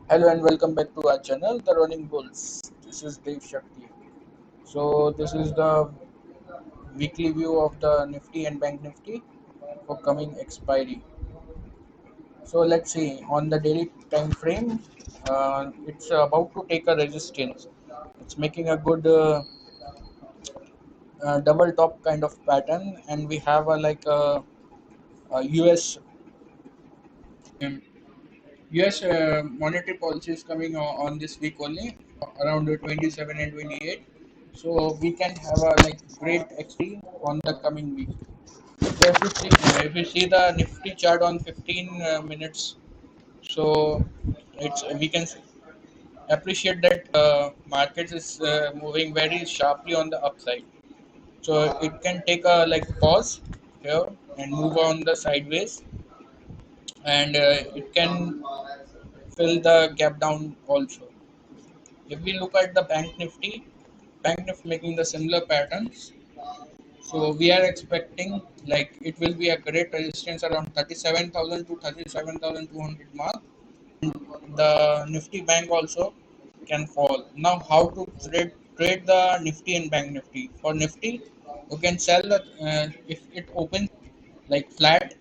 Hello and welcome back to our channel, The Running Bulls. This is Dev Shakti. So this is the weekly view of the Nifty and Bank Nifty for coming expiry. So let's see on the daily time frame, it's about to take a resistance. It's making a good double top kind of pattern, and we have a US um, US monetary policy is coming on this week only, around the 27 and 28. So we can have a great XP on the coming week. So if you see the Nifty chart on 15 minutes, so it's we can appreciate that market is moving very sharply on the upside. So it can take a pause here and move on the sideways, and it can fill the gap down also. If we look at the Bank Nifty making the similar patterns. So we are expecting it will be a great resistance around 37,000 to 37,200 mark. The Nifty Bank also can fall. Now, how to trade the Nifty and Bank Nifty? For Nifty, you can sell the if it opens flat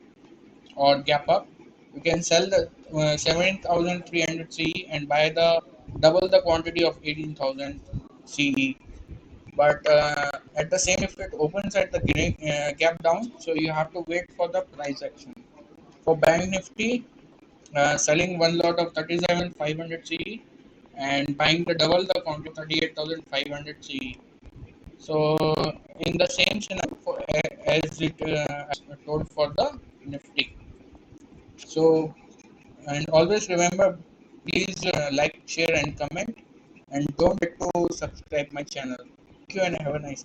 or gap up, you can sell the 17,300 CE and buy the double the quantity of 18,000 CE. But at the same, if it opens at the gap down, so you have to wait for the price action. For Bank Nifty, selling one lot of 37,500 CE and buying the double the quantity 38,500 CE. So in the same scenario as it as told for the Nifty. So, and always remember, please like, share, and comment, and don't forget to subscribe my channel. Thank you and have a nice day.